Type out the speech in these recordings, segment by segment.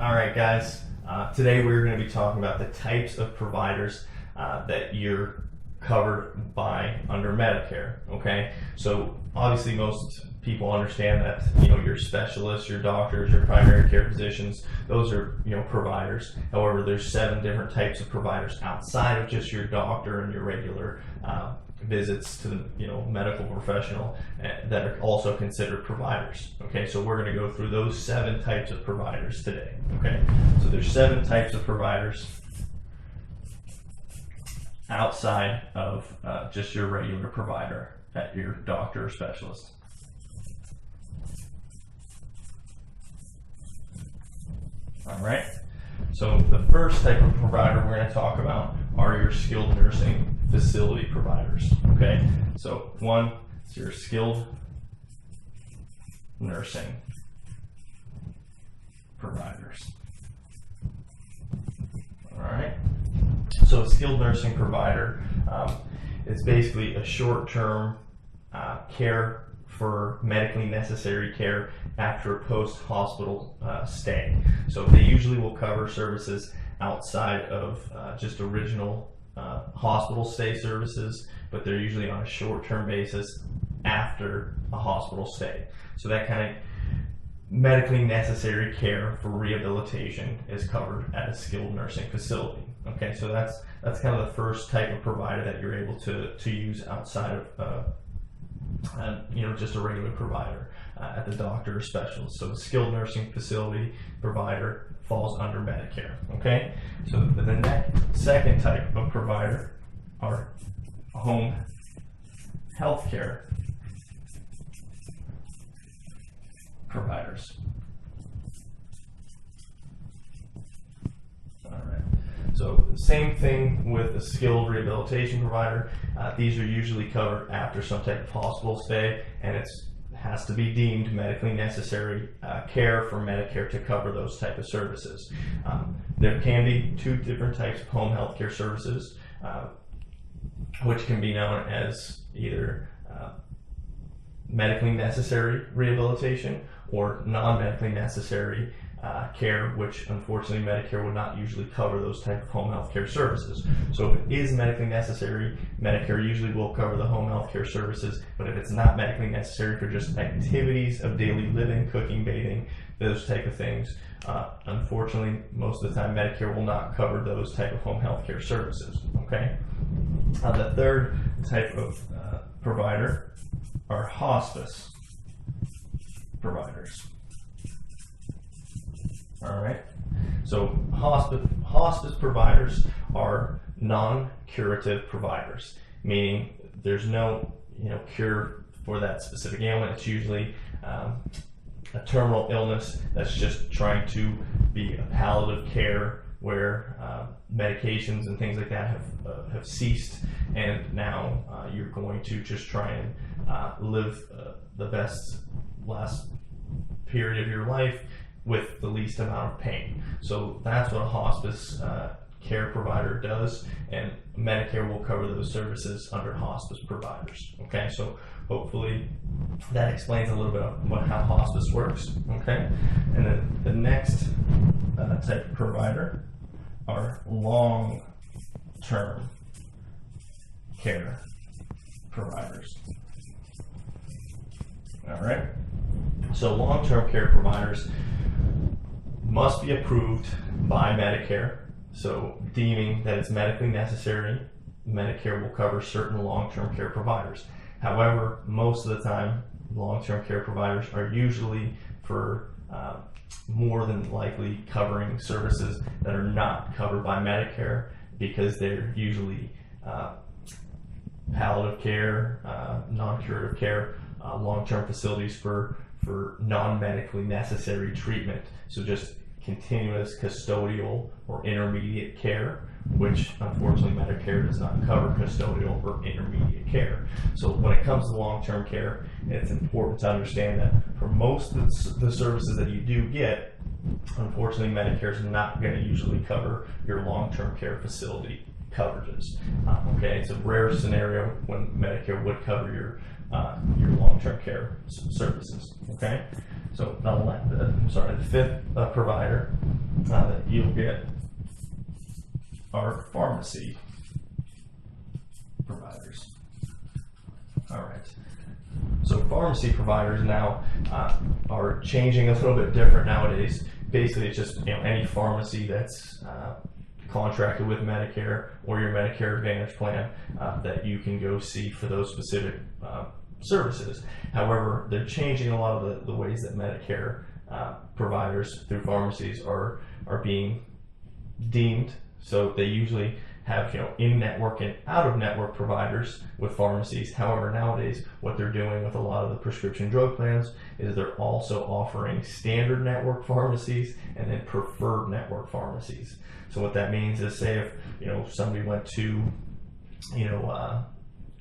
All right, guys. Today we're going to be talking about the types of providers that you're covered by under Medicare. Okay, so obviously most people understand that your specialists, your doctors, your primary care physicians, those are providers. However, there's 7 different types of providers outside of just your doctor and your regular visits to the medical professional that are also considered providers. Okay, so we're going to go through those 7 types of providers today. Okay, so there's 7 types of providers outside of just your regular provider at your doctor or specialist. All right, so the first type of provider we're going to talk about are your skilled nursing facility providers. Okay, so one is your skilled nursing providers. All right, so a skilled nursing provider is basically a short-term care for medically necessary care after a post-hospital stay. So they usually will cover services outside of just original hospital stay services, but they're usually on a short-term basis after a hospital stay. So that kind of medically necessary care for rehabilitation is covered at a skilled nursing facility. Okay, so that's kind of the first type of provider that you're able to use outside of just a regular provider at the doctor or specialist. So a skilled nursing facility provider falls under Medicare. Okay, so the second type of provider are home health care providers. All right, so same thing with a skilled rehabilitation provider. These are usually covered after some type of hospital stay, and it has to be deemed medically necessary care for Medicare to cover those type of services. There can be 2 different types of home health care services, which can be known as either medically necessary rehabilitation or non-medically necessary care, which unfortunately Medicare would not usually cover those type of home health care services. So if it is medically necessary, Medicare usually will cover the home health care services, but if it's not medically necessary for just activities of daily living, cooking, bathing, those type of things, unfortunately most of the time Medicare will not cover those type of home health care services. Okay, the third type of provider are hospice providers. All right, so hospice providers are non-curative providers, meaning there's no cure for that specific ailment. It's usually a terminal illness that's just trying to be a palliative care where medications and things like that have ceased, and now you're going to just try and live the best last period of your life with the least amount of pain. So that's what a hospice care provider does, and Medicare will cover those services under hospice providers. Okay, so hopefully that explains a little bit about how hospice works. Okay, and then the next type of provider are long-term care providers. All right, so long-term care providers must be approved by Medicare, so deeming that it's medically necessary, Medicare will cover certain long-term care providers. However, most of the time, long-term care providers are usually for more than likely covering services that are not covered by Medicare, because they're usually palliative care, non-curative care, long-term facilities for non-medically necessary treatment. So just continuous custodial or intermediate care, which unfortunately Medicare does not cover custodial or intermediate care. So when it comes to long-term care, it's important to understand that for most of the services that you do get, unfortunately Medicare is not going to usually cover your long-term care facility coverages. Okay, it's a rare scenario when Medicare would cover your long-term care services. Okay, so the fifth provider that you'll get are pharmacy providers. All right. So pharmacy providers now are changing a little bit different nowadays. Basically, it's just any pharmacy that's contracted with Medicare or your Medicare Advantage plan that you can go see for those specific services. However, they're changing a lot of the ways that Medicare providers through pharmacies are being deemed. So they usually have in-network and out-of-network providers with pharmacies. However, nowadays what they're doing with a lot of the prescription drug plans is they're also offering standard network pharmacies and then preferred network pharmacies. So what that means is, say if somebody went to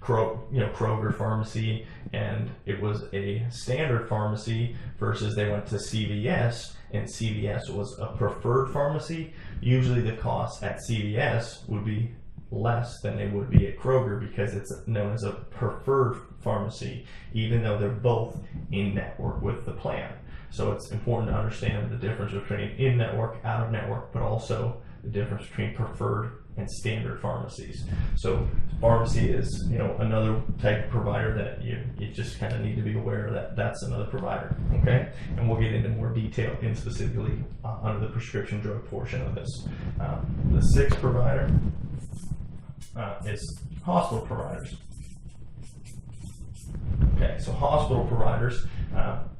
Kroger pharmacy and it was a standard pharmacy versus they went to CVS and CVS was a preferred pharmacy, usually the cost at CVS would be less than they would be at Kroger because it's known as a preferred pharmacy, even though they're both in network with the plan. So it's important to understand the difference between in-network, out-of-network, but also the difference between preferred and standard pharmacies. So pharmacy is another type of provider that you just kind of need to be aware that that's another provider. Okay, and we'll get into more detail in specifically under the prescription drug portion of this. The sixth provider is hospital providers. Okay, so hospital providers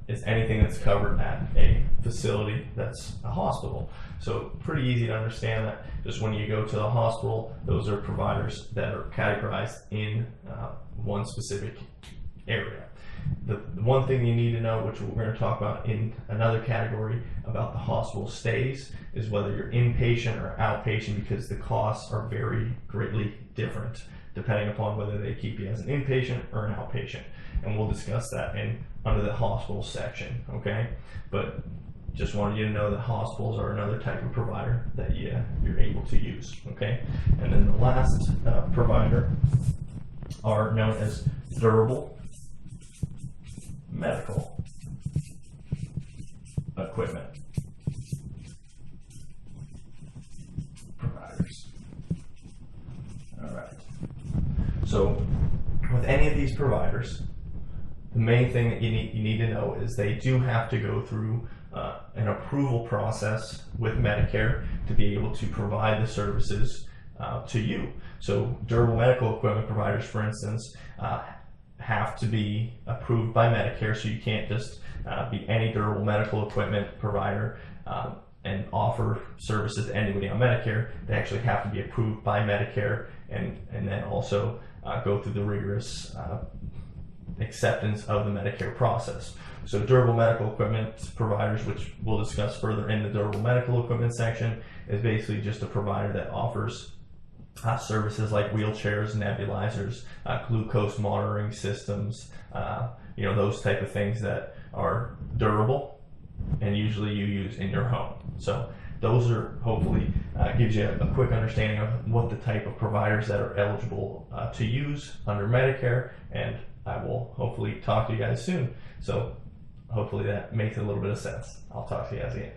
is anything that's covered at a facility that's a hospital. So pretty easy to understand that just when you go to the hospital, those are providers that are categorized in one specific area. The one thing you need to know, which we're going to talk about in another category about the hospital stays, is whether you're inpatient or outpatient, because the costs are very greatly different depending upon whether they keep you as an inpatient or an outpatient. And we'll discuss that under the hospital section, okay? But just wanted you to know that hospitals are another type of provider that you're able to use, okay? And then the last provider are known as durable medical equipment providers. All right. So with any of these providers, the main thing that you need to know is they do have to go through an approval process with Medicare to be able to provide the services to you. So durable medical equipment providers, for instance, have to be approved by Medicare, so you can't just be any durable medical equipment provider and offer services to anybody on Medicare. They actually have to be approved by Medicare and then also go through the rigorous acceptance of the Medicare process. So durable medical equipment providers, which we'll discuss further in the durable medical equipment section, is basically just a provider that offers services like wheelchairs, nebulizers, glucose monitoring systems, those type of things that are durable and usually you use in your home. So those are hopefully gives you a quick understanding of what the type of providers that are eligible to use under Medicare, and I will hopefully talk to you guys soon. So hopefully that makes a little bit of sense. I'll talk to you guys again.